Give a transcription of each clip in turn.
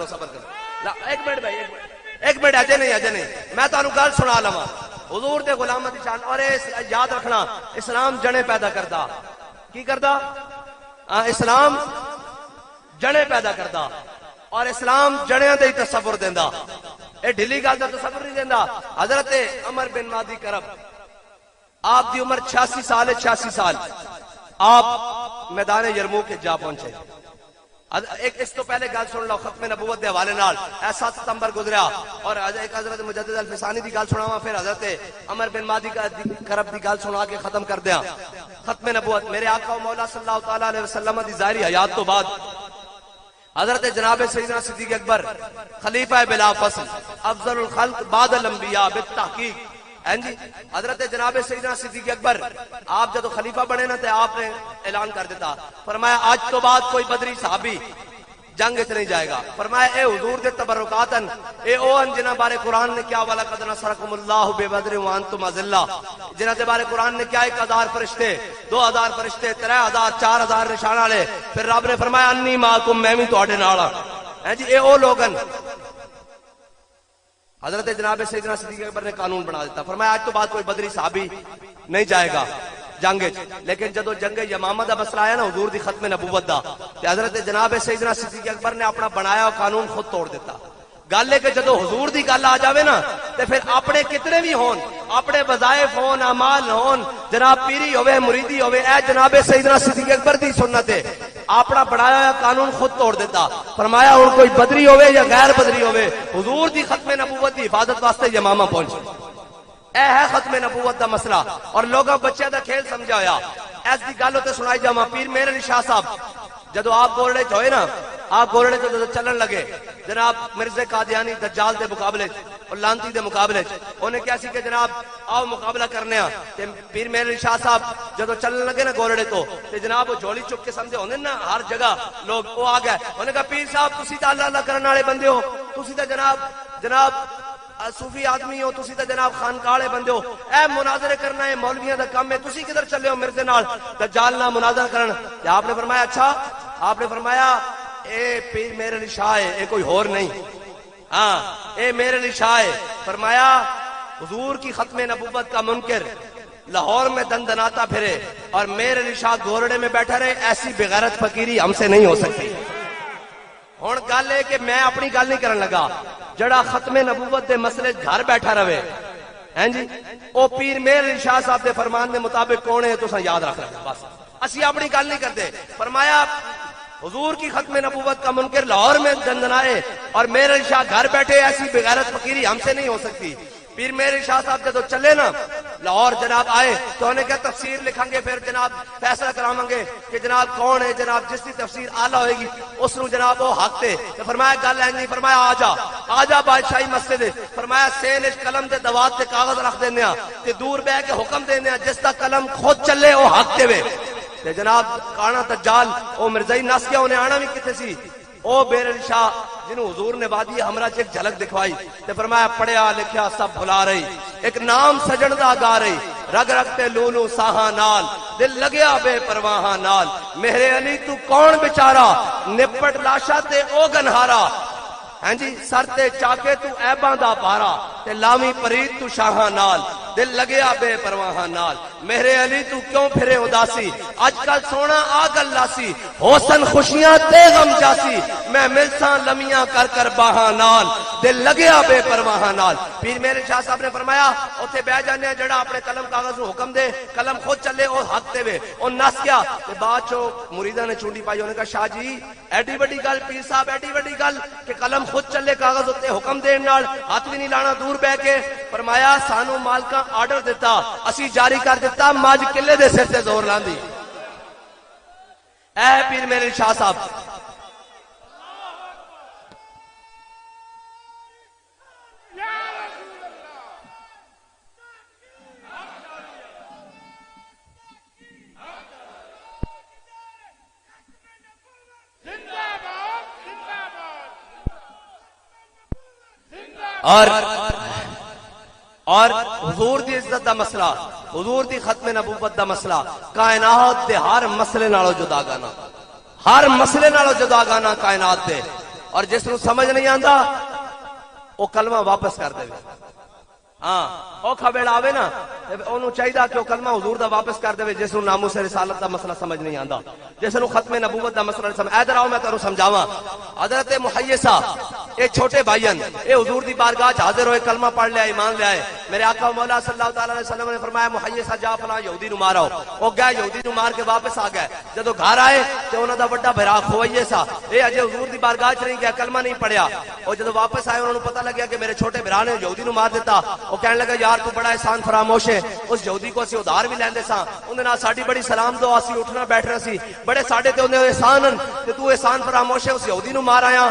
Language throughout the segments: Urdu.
صبر کرو. ایک منٹ بھائی ایک منٹ اجے نہیں میں تانوں گل سنا لواں. حضور دے غلاماں دی شان. اور یاد رکھنا اسلام جنے پیدا کردا. کی کردا؟ اسلام جنے پیدا کردا اور اسلام جڑیاں دے تصور دیندا. اے ڈھلی گل دا تصور نہیں دیندا. حضرت عمر بن مادی کرب آپ دی عمر 86 سال ہے. 86 سال آپ میدان یرموک جا پہنچے. ایک اس تو پہلے گل سن لو ختم نبوت دے حوالے نال. 7 ستمبر گزریا اور ایک حضرت مجدد الفسانی دی گل سناواں پھر حضرت عمر بن مادی کرب دی گل سنا کے ختم کر دیاں. ختم نبوت میرے آقا و مولا صلی اللہ تعالی علیہ وسلم دی ظاہری حیات تو بعد حضرت جناب سیدنا صدیق اکبر خلیفہ بلا فصل افضل الخلق بعد الانبیاء بالتحقیق. جی حضرت جناب سیدنا صدیق اکبر آپ جب خلیفہ بنے نا تو آپ نے اعلان کر دیتا. فرمایا آج تو بعد کوئی بدری صحابی جنگ نہیں جائے گا. فرمایا اے حضور دے تبرکاتن اے او ان جنہ بارے قرآن نے کیا والا قد نصرکم اللہ ببدر وانتم اذلہ. جنہ دے بارے قرآن نے کیا 1000 فرشتے 2000 فرشتے 3000 4000 نشان والے. پھر رب نے فرمایا انی معکم میں بھی تواڈے نال ہاں. جی اے او لوگن حضرت جناب سیدنا صدیق اکبر نے قانون بنا دیتا. فرمایا آج تو بعد کوئی بدری صحابی نہیں جائے گا جنگ. لیکن جدو جنگ یمامہ دا مسئلہ آیا نا حضور دی ختم نبوت دا تے حضرت جناب سیدنا صدیق اکبر نے اپنا بنایا قانون خود توڑ دیتا. گل ہے کہ جدو حضور دی گل آ جاوے نا تے پھر اپنے کتنے بھی ہون اپنے وظائف ہون اعمال ہون جناب پیری ہوئے مریدی ہوئے اے جناب سیدنا صدیق اکبر دی سنت ہے اپنا بڑھایا ہوا قانون خود توڑ دیتا. فرمایا اور کوئی بدری ہوئے یا غیر بدری ہوئے حضور دی ختم نبوت دی حفاظت واسطے یمامہ پہنچے. اے ہے ختم نبوت دا مسئلہ اور لوگوں بچے دا کھیل سمجھا ہویا. ایس دی گل ہوتے سنائی جاواں. پیر مہر علی شاہ صاحب جدو آپ گولڑے چ ہوئے نا آپ گولڑے جدو چلن لگے جناب مرزا قادیانی دجال دے مقابلے اور لانتی دے مقابلے انہیں کیا سی کہ جناب آؤ مقابلہ کرنے آ. پیر مہر علی شاہ صاحب جدو چلن لگے نا گولڑے تو جناب وہ جھولی چک کے سمجھے ہوندے نا ہر جگہ لوگ وہ آ گئے. انہیں کہا پیر صاحب تسی تے اللہ اللہ کرنے والے بندے ہو تسی تے جناب صوفی آدمی ہو تسی تے جناب خانقاہ والے بندے ہو. اے مناظرے کرنا ہے مولویاں دا کام ہے. تسی کدھر چلے ہو مرزے نال دجال نال مناظرہ کرن. تے آپ نے فرمایا اچھا آپ نے فرمایا اے پیر مہر علی شاہ ہے اے کوئی اور نہیں. ہاں اے مہر علی شاہ ہے. فرمایا حضور کی ختم نبوت کا منکر لاہور میں دندناتا پھرے اور مہر علی شاہ گھوڑے میں بیٹھا رہے ایسی بغیرت فقیری ہم سے نہیں ہو سکتی. ہن گل ہے کہ میں اپنی گل نہیں کرن لگا جڑا ختم نبوت دے مسئلے گھر بیٹھا رہے ہیں جی او پیر مہر علی شاہ صاحب دے فرمان دے مطابق کون ہے تساں یاد رکھ لینا بس. اسی اپنی گل نہیں کرتے. فرمایا حضور کی ختم نبوت کا منکر لاہور میں دندنائے اور مہر علی شاہ گھر بیٹھے ایسی بغیرت فقیری ہم سے نہیں ہو سکتی. پیر مہر علی شاہ صاحب جب چلے نا لاہور جناب آئے تو انہیں کیا تفسیر لکھیں گے پھر جناب فیصلہ کراواں گے کہ جناب کون ہے جناب جس کی تفسیر اعلیٰ ہوئے گی اس نو جناب وہ حق تے. فرمایا گل ہے نہیں. فرمایا آ جا بادشاہی مسجد. فرمایا سین اس قلم تے دوات تے کاغذ رکھ دینے تے دور بہ کے حکم دینے جس دا قلم خود چلے وہ حق دے. تے جناب کانا دجال او مرزائی نس گیا انہیں آنا بھی کتے سی او مہر علی شاہ جنہوں حضور نے وادی ہمراہ چ ایک جھلک دکھوائی تے فرمایا پڑھیا لکھیا سب بھلا رہی ایک نام سجن دا گا رہی رگ رکھتے لولو ساہاں نال دل لگیا بے پرواہاں نال. مہر علی تو کون بیچارہ نپٹ لاشا تے او گنہارا. ہاں جی سر تے چاکے تو عیباں دا پارا تے لامی پرید تو شاہاں نال دل لگیا بے پرواہاں نال. مہر علی تو کیوں پھرے اداسی اج کل سونا آ گل لاسی حسن خوشیاں تے غم جاسی میں ملساں لمیاں کر کر باہاں نال دل لگیا بے پرواہاں نال. پیر مہر شاہ صاحب نے فرمایا اوتھے بیٹھ جانے جڑا اپنے قلم کاغذ نو حکم دے قلم خود چلے او حق دے وے. او نس گیا تے بعد چو مریداں نے چونڈی پائی انہوں نے کہا شاہ جی ایڈی بڑی گل پیر صاحب ایڈی بڑی گل کہ قلم خود چلے کاغذ ہوتے حکم دین نال ہاتھ بھی نہیں لانا دور بہ کے. فرمایا سانو مالکاں آرڈر دیتا اسی جاری کر دیتا ماج قلعے دے سر تے زور لاندی. اے پیر مہر شاہ صاحب اور حضور دی عزت دا مسئلہ حضور دی ختم نبوت دا مسئلہ کائنات دے ہر مسئلے نالو جدا گانا ہر مسئلے نالو جدا گانا کائنات دے. اور جس نو سمجھ نہیں آندا وہ کلمہ واپس کر دے. ہاں اوکھا ویلا آوے نا انہوں چاہیے کہ وہ کلمہ حضور دا واپس کر دے جس نو ناموس رسالت دا مسئلہ سمجھ نہیں آندا, جس نو ختم نبوت دا مسئلہ سمجھ. ادھر آؤ میں تانوں سمجھاواں. حضرت محیصہ اے چھوٹے بھائیان اے حضور دی بارگاہ چ حاضر ہوئے, کلمہ پڑھ لیا, ایمان لے آئے. میرے آقا مولا صلی اللہ تعالی علیہ وسلم نے فرمایا محیصہ جا فلاں یہودی نو ماراؤ. وہ گئے یہودی نو مار کے واپس آ گئے. جدو گھر آئے تے انہاں دا بڑا بھرا خویصہ اے اجے حضور دی بارگاہ چ نہیں گیا, کلمہ نہیں پڑھیا. اور جدو واپس آئے انہوں نے پتہ لگیا کہ میرے چھوٹے بھرا نے یہودی نو مار دیتا. وہ کہنے لگا یار تو بڑا احسان فراموش ہے, اس یہودی کو اسی ادھار بھی لیندے ساں, اندے نال ساڈی بڑی سلام دعا سی, اٹھنا بیٹھنا سی, بڑے ساڈے تے اندے احسان تے تو احسان فراموش ہے اس یہودی نو مار آیا.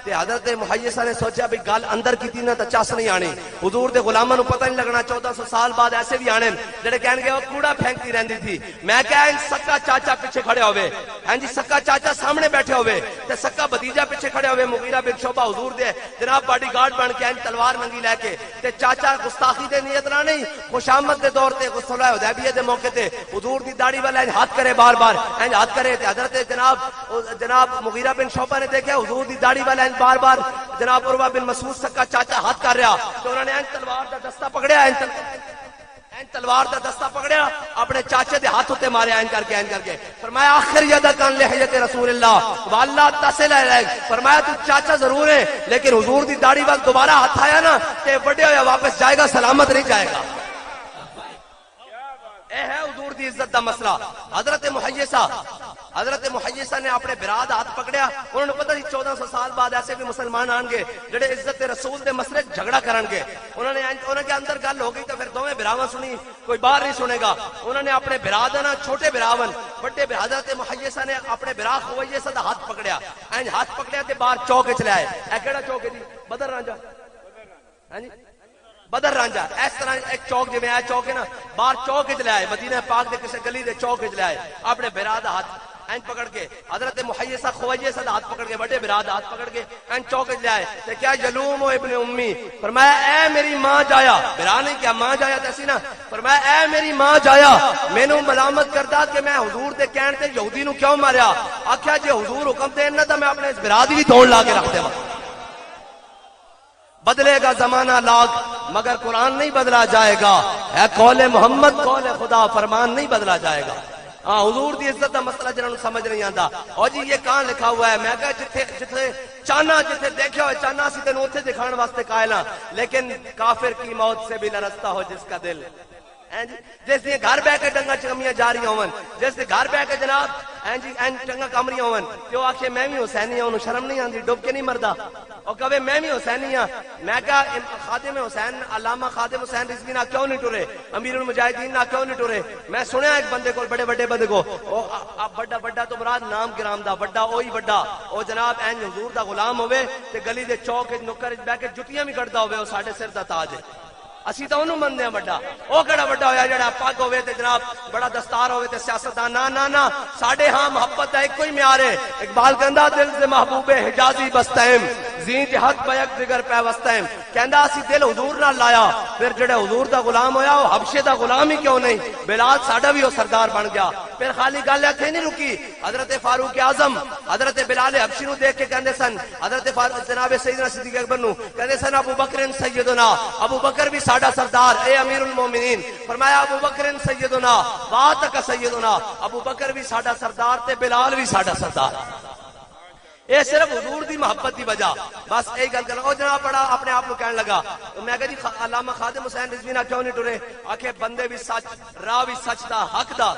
تے حضرت محیصہ نے سوچا بھی گل اندر کیتی نہ تے چس نہیں آنی. حضور دے غلاماں نو پتہ نہیں لگنا. 1400 سال بعد ایسے بھی آنے جڑے کہن گے او کوڑا پھینکتی رہندی تھی. میں کہا ان سکا چاچا پیچھے کھڑے ہوئے, ہاں جی سکا چاچا سامنے بیٹھے ہوئے تے سکا بھتیجا پیچھے کھڑے ہوئے. مغیرہ بن شعبہ حضور دے جناب باڈی گارڈ بن کے تلوار ننگی لے کے تے چاچا گستاخی دے نیت نہ نہیں خوشامد دے دور تے صلح حدیبیہ دے موقع تے حضور دی داڑھی والا ہاتھ کرے بار بار ہاتھ کرے تے حضرت جناب مغیرہ بن شعبہ نے دیکھا حضور دی داڑھی والا بار بار جناب عروہ بن مسعود سکا چاچا ہاتھ کر رہا تو انہوں نے تلوار دا دستہ پکڑیا, تلوار دا دستہ پکڑیا, اپنے چاچے دے ہاتھ ہوتے مارے این کر کے فرمایا آخر یدک عن لحیۃ رسول اللہ واللہ تصل الیک. فرمایا تو چاچا ضرور ہے لیکن حضور دی داڑھی وقت دوبارہ ہاتھ آیا نا کہ بڑے ہویا واپس جائے گا, سلامت نہیں جائے گا. اے ہے حضور دی عزت دا مسئلہ. حضرت محیصہ نے اپنے براد ہاتھ پکڑیا. انہوں نے پتہ نہیں 1400 سال بعد ایسے بھی مسلمان آن گے جڑے عزت رسول دے مسئلے جھگڑا کرن گے. انہوں کے اندر گل ہو گئی تو پھر دوویں براواں سنی, کوئی باہر نہیں سنے گا. انہوں نے اپنے براد نا چھوٹے براون بڑے حضرت محیصہ نے اپنے برا خویصہ دا ہاتھ پکڑیا, ہاتھ پکڑیا تے باہر چوک وچ لے آئے. اے کیڑا چوک ہے جی؟ بدر رانجا. ہاں جی بدر رانجا. اس طرح ایک چوک جی میں چوک ہے نا, باہر چوک وچ لے آئے, مدینہ پاک دے کسی گلی دے چوک وچ لے آئے. اپنے براد ہاتھ این پکڑ کے حضرت محیصہ خویصہ دا ہاتھ پکڑ کے بڑے براد ہاتھ پکڑ کے این چوک وچ لے آئے. تے کیا یلوم ابن امی, فرمایا اے میری ماں جایا. برا نہیں کیا ماں جایا تسی نا, فرمایا اے میری ماں جایا مینوں ملامت کردا کہ میں حضور دے کہن تے یہودی نو کیوں ماریا. آکھیا جے حضور حکم دین نہ تے میں اپنے اس براد دی توڑ لا کے رکھ دیواں. بدلے گا زمانہ لاکھ مگر قرآن نہیں بدلا جائے گا. اے قول محمد قول خدا, فرمان نہیں بدلا جائے گا. ہاں حضور دی عزت دا مسئلہ جنہوں سمجھ نہیں آندا. اور جی یہ کہاں لکھا ہوا ہے؟ میں کہا جتھے چانا جتھے دیکھے ہوئے چانا سی تینوں اوتھے دکھانے واسطے قائل ہاں, لیکن کافر کی موت سے بھی لرزتا ہو جس کا دل. جس دے گھر بہ کے ڈنگا چکمیاں جا رہی ہون, جس دے گھر بہ کے جناب ٹنگا کم رہی ہون تے او آکھے میں بھی حسینی ہوں, انہوں شرم نہیں آندی, ڈب کے نہیں مردا. اور کہے میں بھی حسینی ہاں. میں کہا خادم حسین علامہ خادم حسین رضوی نہ کیوں نہیں ٹرے, امیر المجاہدین نہ کیوں نہیں ٹرے. میں سنیا ایک بندے کو, بڑے بڑے بندے کو, بڑا تو مراد نام گرام دا بڑا اوہی بڑا او جناب این حضور دا غلام ہوئے تے گلی دے چوک نکر بہ کے جتیاں بھی کٹدا ہوئے, او ساڈے سر دا تاج ہے. اسی تو انہوں مندے ہیں بڑا. او کڑا بڑا ہویا جڑا پاک ہوئے تے جناب بڑا دستار ہوئے تے سیاستدان. نا ساڈے ہاں محبت دا ایک کوئی معیار ہے. اقبال کہندا دل سے محبوب حجازی بستیم زین جہت بیک دیگر پیوستیم. کہندا اسی دل حضور نال لایا, پھر جڑے حضور دا غلام ہویا او حبشے دا غلام ہی کیوں نہیں, بلال ساڈا بھی او سردار بن گیا. پھر خالی گل ایتھے نہیں رکی. حضرت فاروق اعظم حضرت بلال حبشی نو دیکھ کے کہندے سن, حضرت جناب سیدنا صدیق اکبر نو کہندے سن ابو بکر سیدنا, ابو بکر بھی ساڈا سردار, اے امیر المومنین. فرمایا ابو بکر سیدنا واتک سیدنا, ابو بکر بھی ساڈا سردار تے بلال بھی ساڈا سردار. اے صرف حضور دی محبت دی وجہ. بس یہی گل کرنا. او جناب بڑا اپنے آپ کو کہنے لگا, میں کہا جی علامہ خادم حسین رضوی نہ کیوں نہیں ٹرے. آکھے بندے بھی سچ, راہ بھی سچ دا, حق دا,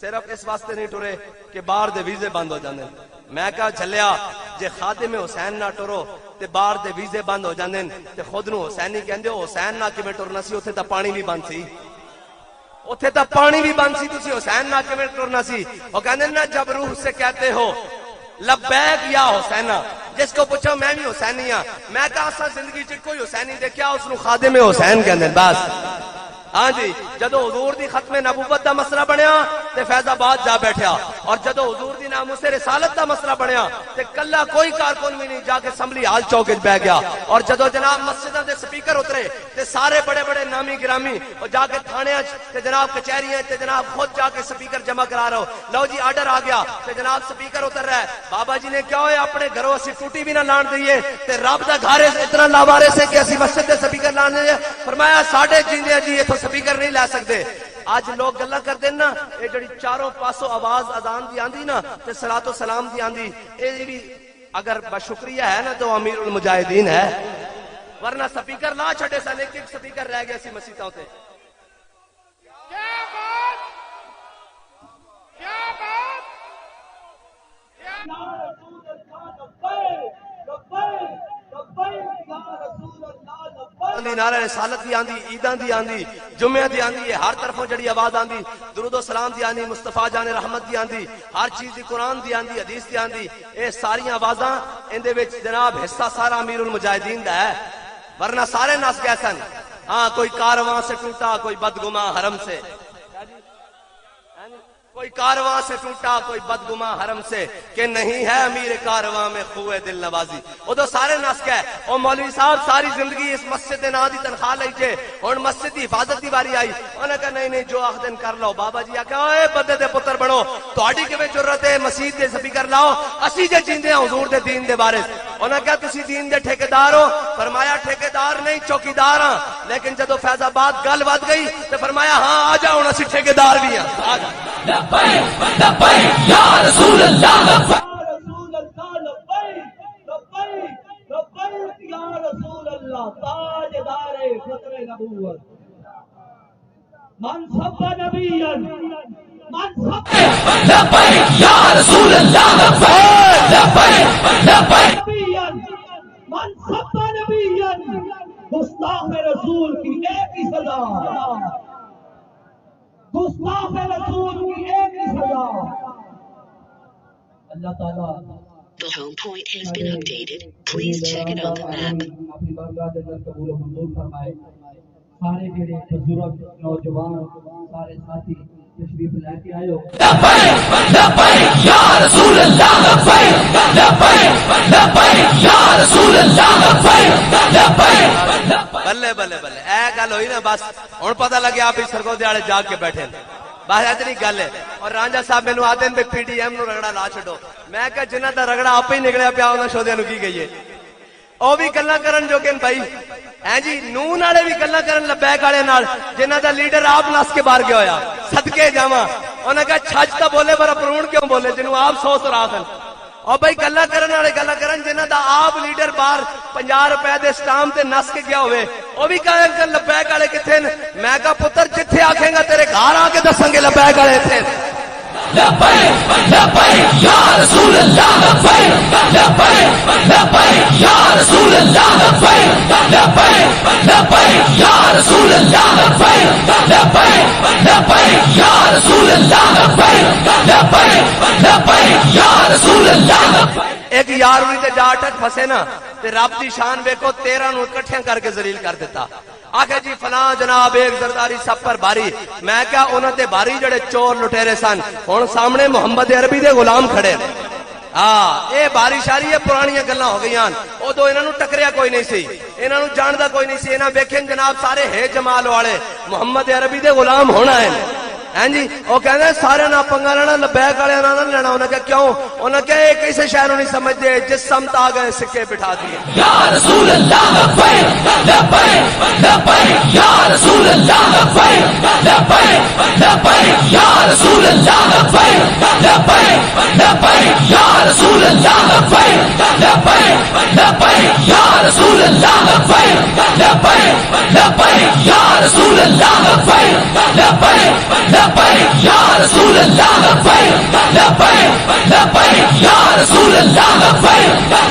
صرف اس واسطے نہیں ٹرے کہ باہر دے ویزے بند ہو جاندے. میں کہا چلیا جے خادم حسین نہ ٹرو تے باہر دے ویزے بند ہو جاندے تے خود نو حسینی کہندے ہو. حسین نہ کیویں ٹرنا سی, اوتھے تا پانی بھی بند سی, اوتھے تا پانی بھی بند سی, تسی حسین نہ کیویں ٹرنا سی. او کہندے نا جب روح سے کہتے ہو لبیک یا حسینہ, جس کو پوچھو میں بھی حسینی ہاں. میں کہا اساں زندگی چ کوئی حسینی دیکھیا اس نو خادم حسین کہندے. بس ہاں جی جدو حضور دی ختم نبوت دا مسئلہ بنیا تے فیض آباد جا بیٹھیا، اور جدو حضور دی ناموس رسالت دا مسئلہ بنیا تے کلا کوئی کارکن بھی نہیں جا کے اسمبلی ہال چوک وچ بیٹھ گیا، اور جدو جناب مسجداں دے سپیکر اترے تے سارے بڑے بڑے نامی گرامی اور جا کے تھانیاں تے جناب کچہریاں تے جناب خود جا کے سپیکر جمع کرا رہا ہو، لو جی آرڈر آ گیا تے جناب سپیکر اتر رہا ہے، بابا جی نے کیا ہوئے اپنے گھروں اسی ٹوٹی بھی نہ لان دئیے تے رب دا گھر اتنا لاوارے سے کہ اسی مسجد دے سپیکر لان دئیے، فرمایا ساڈے جیندے جی اتھوں سپیکر نہیں لے سکتے۔ آج لوگ گلا کرتے نا یہ جڑی چاروں پاسوں آواز اذان دی آندی نا تے صلاۃ و سلام دی آندی، یہ بھی اگر بشکریہ ہے نا تو امیر المجاہدین ہے، ورنہ سپیکر لا چھڑے سن، ایک ایک سپیکر رہ گیا سی مسیتوں تے۔ نعرہ رسالت دی آندی، عیداں دی آندی، جمعہ دی آندی، ہر طرفوں جڑی آواز آندی، درود و سلام دی آندی، مصطفیٰ جان رحمت دی آندی، ہر چیز دی، قرآن دی آندی، حدیث دی آندی، اے ساری آوازاں اندے وچ جناب حصہ سارا امیر المجاہدین دا ہے، ورنہ سارے نس گئے سن۔ ہاں کوئی کارواں سے ٹوٹا، کوئی بدگماں حرم سے، کوئی کارواں سے ٹوٹا، کوئی بدگماں حرم سے، کہ نہیں ہے امیر کارواں میں خوئے دل نوازی، وہ تو سارے نس گئے۔ اور مولوی صاحب ساری زندگی اس مسجد دے نام دی تنخواہ لئی جے، اور مسجد دی حفاظت دی باری آئی، انہوں نے کہا نہیں نہیں جو آخدن کر لو۔ بابا جی آکھا اے بندے دے پتر بنو، تہاڈی کیویں جرت ہے مسجد دے سپیکر لاؤ، اسی جے جیندے ہاں حضور دے دین دے بارے۔ انہوں نے کہا تسی دین دے ٹھیکیدار ہو، فرمایا ٹھیکیدار نہیں چوکیدار ہاں، لیکن جدو فیض آباد گل ود گئی تو فرمایا ہاں آ جاؤ ہن اسی ٹھیکیدار بھی ہاں۔ لبیک لبیک یا رسول اللہ، یا رسول اللہ، تاجدار فخر نبوت، منصب نبیا، منصب لبیک یا رسول اللہ، لبیک لبیک نبیا، منصب نبیا، گستاخ رسول کی ایک ہی سزا، گستاخ رسول کی ایک ہی سزا۔ اللہ تعالیٰ The home point has been updated. Please check it on the map. اپنی بارگاہ کے اندر قبول و منظور فرمائے۔ سارے جڑے بزرگ نوجوان سارے ساتھی تشریف لے کے آئے ہو۔ لبیک لبیک یا رسول اللہ، لبیک لبیک لبیک یا رسول اللہ، لبیک لبیک۔ بلے بلے بلے اے گل ہوئی نا، بس ہن پتہ لگیا آپ اس سرگو دیاڑے جاگ کے بیٹھے ہیں، بس اتنی گل ہے۔ اور رانجھا صاحب مینوں آدھے نے پی ٹی ایم نو رگڑا لا چھڈو، میں کہ جنہاں دا رگڑا آپ ہی نکلیا پیا انہاں شودیاں نو کی گئی ہے، او بھی گلاں کرن جو کہ بھائی ہیں جی نون والے بھی گلاں کرن لبیک والے نال، جنہاں دا لیڈر آپ نس کے باہر گیا ہویا، صدقے جاواں۔ انہاں کہا چھج تا بولے پر اپرون کیوں بولے، جنوں آپ 100 سراخن۔ اور بھائی گلا کرن والے گلا کرن جنہاں دا آپ لیڈر باہر 50 روپے دے اسٹام تے نس کے گیا ہوئے، وہ بھی کہے کہ لبیک والے کتنے نے؟ میں کہا پتر جتھے آکھیں گا تیرے گھر آ کے دسیں گے لبیک والے اتنے۔ لبیک لبیک یا رسول اللہ، لبیک لبیک لبیک یا رسول اللہ، لبیک لبیک لبیک یا رسول اللہ، لبیک لبیک لبیک یا رسول اللہ، لبیک لبیک لبیک یا رسول اللہ۔ ایک یارویں تے جا اٹک پھسے نا تے رب دی شان ویکھو 13 نو اکٹھیاں کر کے ذلیل کر دیتا، آکھے جی فلاں جناب ایک زرداری سب پر باری۔ میں کہا انہاں تے باری جڑے چور لٹیرے سن، ہن سامنے محمد عربی دے غلام کھڑے۔ ہاں اے باری شاری ہے، پرانیاں گلاں ہو گئیاں، ادو انہاں نو ٹکریا کوئی نہیں سی، انہاں نو جاندا کوئی نہیں سی، انہاں ویکھیں جناب سارے ہے جمال والے محمد عربی دے غلام ہونا ہے۔ ہیں جی وہ کہندے سارے نہ پنگا لینا، لبیک والے نہ لینا۔ انہاں کہ کیوں؟ انہاں کہ ایک کسے شہر نہیں سمجھدے، جس سمت آ گئے سکے بٹھا دیے۔ یا رسول اللہ، لبیک لبیک لبیک یا رسول اللہ، لبیک لبیک لبیک یا رسول اللہ، لبیک لبیک لبیک یا رسول اللہ، لبیک لبیک لبیک یا رسول اللہ، لبیک لبیک لبیک یا رسول اللہ، لبیک لبیک لبیک یا رسول اللہ، لبیک لبیک لبیک یا رسول اللہ، لبیک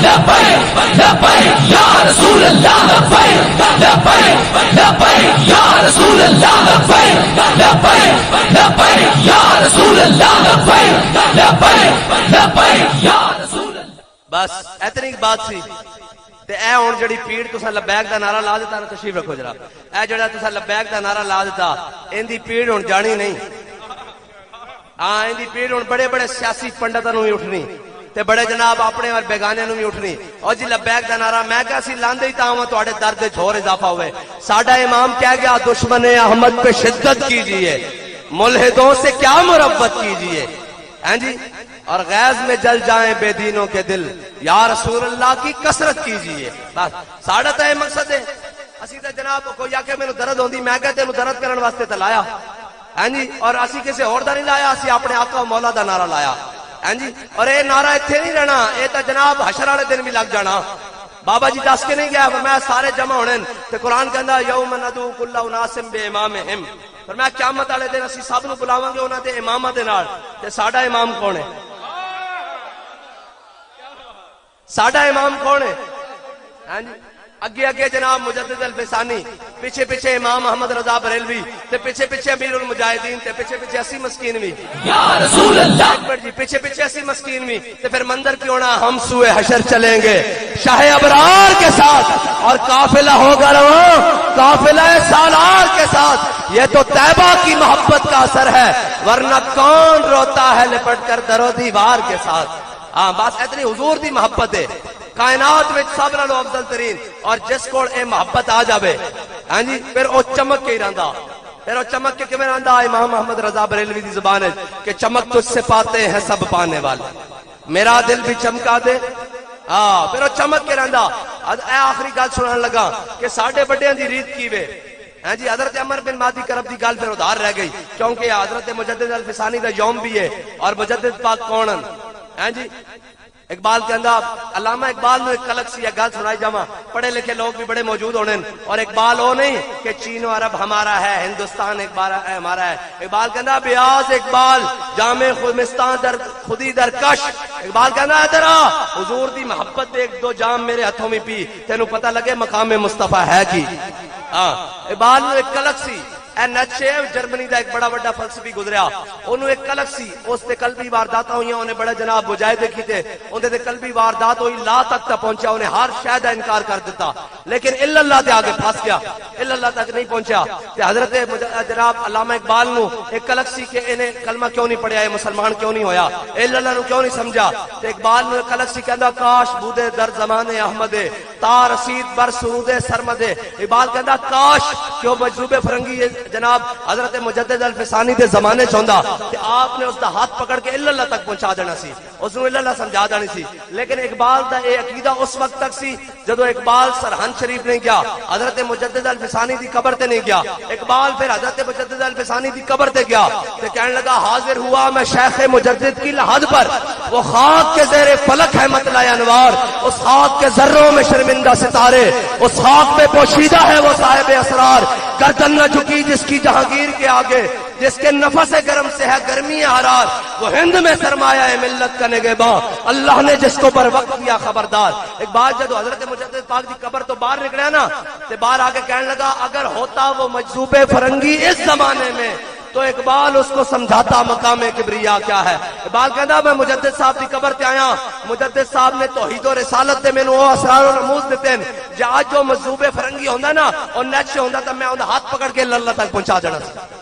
لبیک لبیک یا رسول اللہ، لبیک لبیک لبیک یا رسول اللہ، لبیک لبیک لبیک یا رسول اللہ، لبیک لبیک لبیک یا رسول اللہ۔ بس اتنی بات سی تے اے ہن جڑی پیڑ تساں لبیک دا نعرہ لا دیتا نا، تشریف رکھو ذرا، اے جڑا تساں لبیک دا نعرہ لا دیتا ان دی پیڑ ہن جانی نہیں۔ ہاں ان دی پیڑ ہن بڑے بڑے سیاسی پنڈتاں نوں بھی اٹھنی تے بڑے جناب اپنے اور بیگانے نوں بھی اٹھنی اور جی لبیک دا نعرہ میں کہا سی لاندے ہی تاں تواڈے درد وچ ہور اضافہ ہوئے ساڈا امام کہہ گیا دشمن احمد پہ شدت کیجئے ملحدوں سے کیا مربت کیجئے ہیں جی اور غیظ میں جل جائیں بے دینوں کے دل یا رسول اللہ کی کثرت کیجئے بس ساڈا تے مقصد ہے اسی تے جناب کوئی آ کے مینوں درد ہوندی میں کہ تینوں درد کرن واسطے تے لایا ہیں جی اور اسی کسی اور دا نہیں لایا اسی اپنے آقا و مولا دا نعرہ لایا ہیں جی اور اے نعرہ ایتھے نہیں رہنا اے تے جناب حشر والے دن بھی لگ جانا بابا جی دس کے نہیں گیا فرمایا سارے جمع ہونے تے قرآن کہندا یوم ندعو کل اناس بامامہم فرمایا قیامت والے دن اسی سب نو بلاواں گے انہاں دے اماماں دے نال تے ساڈا امام کون ہے ساڈا امام کون ہے ہاں جی اگے اگے جناب مجدد الفسانی پیچھے پیچھے امام محمد رضا بریلوی تے پیچھے پیچھے امیر المجاہدین تے پیچھے پیچھے اسی مسکین بھی یا رسول اللہ اکبر جی پیچھے پیچھے اسی مسکین بھی تے پھر منظر کیوں نہ ہم سوئے حشر چلیں گے شاہ ابرار کے ساتھ اور قافلہ ہوگا رواں قافلہ سالار کے ساتھ یہ تو طیبہ کی محبت کا اثر ہے ورنہ کون روتا ہے لپٹ کر در و دیوار کے ساتھ ہاں بس اتنی حضور دی محبت ہے کائنات وچ سب نالوں افضل ترین اور جس کول اے محبت آ جاوے ہاں جی پھر او چمک کے ہی رہندا پھر او چمک کے کیویں رہندا امام محمد رضا بریلوی دی زبان ہے کہ چمک تجھ سے پاتے ہیں سب پانے والے میرا دل بھی چمکا دے ہاں پھر او چمک کے رہندا اے آخری گل سنان لگا کہ ساڈے بڑیاں دی ریت کیویں ہاں جی حضرت عمر بن مہدی کرب دی گل پھر ادھار رہ گئی کیونکہ حضرت مجدد الفسانی دا یوم بھی ہے اور مجدد پاک کونن ہاں جی اقبال کے اندر علامہ اقبال نے ایک کلک سی گل سنائی جاواں پڑھے لکھے لوگ بھی بڑے موجود ہونے اور اقبال وہ نہیں کہ چین و عرب ہمارا ہے ہندوستان ہمارا ہے اقبال کے اندر بیاض اقبال جامع خمستان در خودی در کش اقبال کے اندر ادھر حضور دی محبت ایک دو جام میرے ہاتھوں میں پی تینوں پتہ لگے مقام مصطفیٰ ہے کی ہاں اقبال نے ایک کلک سی اے نیچے جرمنی دا ایک بڑا بڑا فلسفی گزریا انہوں ایک کلک سی اس تے قلبی واردات ہوئی انہیں بڑے جناب مجاہدے کیتے انہیں تے قلبی واردات ہوئی لا تک تا پہنچا انہیں ہر شے دا انکار کر دیتا لیکن الا اللہ تے آگے پھنس گیا الا اللہ تک نہیں پہنچا تے حضرت جناب علامہ اقبال نو ایک کلک سی کہ انہیں کلمہ کیوں نہیں پڑھیا ہے مسلمان کیوں نہیں ہویا الا اللہ نو کیوں نہیں سمجھا تے اقبال نو ایک کلک سی کہندا کاش بودے در زمان احمد تا رسید بر سرود سرمد اقبال کہندا کاش کہ وہ مجذوب فرنگی جناب حضرت مجدد الفسانی دے زمانے چوندا کہ آپ نے اس دا ہاتھ پکڑ کے الا اللہ تک پہنچا دینا سی اس نے الا اللہ سمجھا دینی سی لیکن اقبال دا اے عقیدہ اس وقت تک سی جدو اقبال سرہند شریف نہیں گیا حضرت مجدد الفسانی دی قبر تے نہیں گیا اقبال پھر حضرت مجدد الفسانی دی قبر تے گیا تے کہنے لگا حاضر ہوا میں شیخ مجدد کی لحد پر وہ خاک کے زیر فلک ہے مطلع انوار اس خاک کے ذروں میں شرمندہ ستارے اس خاک پہ پوشیدہ ہے وہ صاحب اسرار گردن نہ جھکی جس کی جہانگیر کے آگے جس کے نفس گرم سے ہے گرمی حرار وہ ہند میں سرمایہ ہے ملت کا نگہباں اللہ نے جس کو پر وقت کیا خبردار ایک بار جب حضرت مجدد پاک دی قبر تو باہر نکلیا نا تے باہر آ کے کہنے لگا اگر ہوتا وہ مجذوب فرنگی اس زمانے میں تو اقبال اس کو سمجھاتا مقام کبریا کیا ہے اقبال کہندا میں مجدد صاحب دی قبر تے آیا مجدد صاحب نے توحید و رسالت تے مینوں او اسرار و رموز دتے جے اج جو مجذوب فرنگی ہوندا نا او نیچے ہوندا تے میں اوندا ہاتھ پکڑ کے اللہ تک پہنچا دینا سی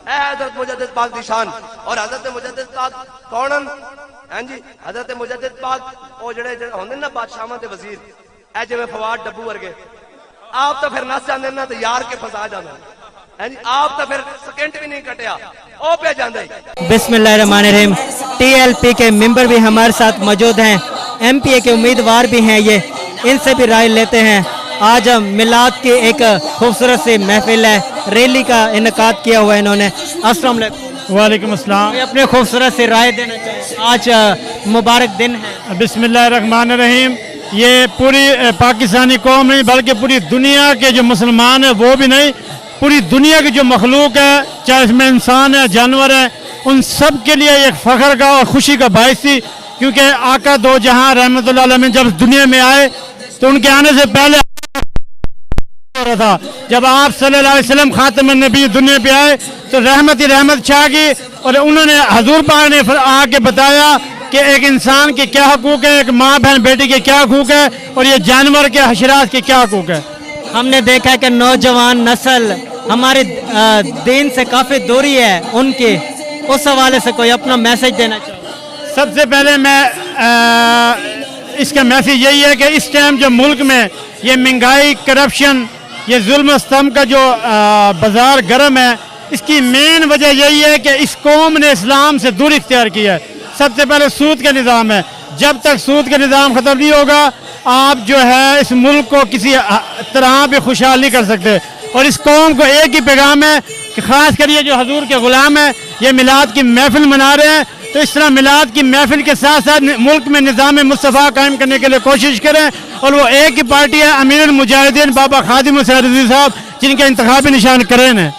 اے حضرت مجدد پاک دی شان اور حضرت مجدد پاک کونن ہاں جی حضرت مجدد پاک او جڑے ہوندے نا بادشاہاں دے وزیر اے جویں فواد ڈبو ورگے آپ تو پھر نس جاندے نا تے یار کے فسا جاندے آپ تو پھر سیکنڈ بھی نہیں کٹیا او پہ جاندے بسم اللہ الرحمن الرحیم ٹی ایل پی کے ممبر بھی ہمارے ساتھ موجود ہیں ایم پی اے کے امیدوار بھی ہیں یہ ان سے بھی رائے لیتے ہیں آج میلاد کی ایک خوبصورت سی محفل ہے ریلی کا انعقاد کیا ہوا ہے انہوں نے السلام علیکم وعلیکم السلام اپنے خوبصورت سے رائے دینا چاہیے آج مبارک دن ہے بسم اللہ الرحمن الرحیم یہ پوری پاکستانی قوم نہیں بلکہ پوری دنیا کے جو مسلمان ہیں وہ بھی نہیں پوری دنیا کی جو مخلوق ہے چاہے اس میں انسان ہے جانور ہے ان سب کے لیے ایک فخر کا اور خوشی کا باعث تھی کیونکہ آقا دو جہاں رحمت اللہ علیہ جب دنیا میں آئے تو ان کے آنے سے پہلے تھا جب آپ صلی اللہ علیہ وسلم خاتم النبی دنیا پہ آئے تو رحمت ہی رحمت چھا گئی اور انہوں نے حضور پاک نے آ کے بتایا کہ ایک انسان کے کیا حقوق ہے ایک ماں بہن بیٹی کے کیا حقوق ہے اور یہ جانور کے حشرات کے کیا حقوق ہے ہم نے دیکھا ہے کہ نوجوان نسل ہمارے دین سے کافی دوری ہے ان کی اس حوالے سے کوئی اپنا میسج دینا چاہوں؟ سب سے پہلے میں اس کا میسیج یہی ہے کہ اس ٹائم جو ملک میں یہ مہنگائی، کرپشن، یہ ظلم و ستم کا جو بازار گرم ہے، اس کی مین وجہ یہی ہے کہ اس قوم نے اسلام سے دور اختیار کیا ہے. سب سے پہلے سود کا نظام ہے. جب تک سود کا نظام ختم نہیں ہوگا آپ جو ہے اس ملک کو کسی طرح بھی خوشحال نہیں کر سکتے. اور اس قوم کو ایک ہی پیغام ہے کہ خاص کر یہ جو حضور کے غلام ہیں یہ میلاد کی محفل منا رہے ہیں، تو اس طرح میلاد کی محفل کے ساتھ ساتھ ملک میں نظام مصطفیٰ قائم کرنے کے لیے کوشش کریں. اور وہ ایک ہی پارٹی ہے امیر المجاہدین بابا خادم حسین رضوی صاحب، جن کا انتخابی نشان کرین ہے.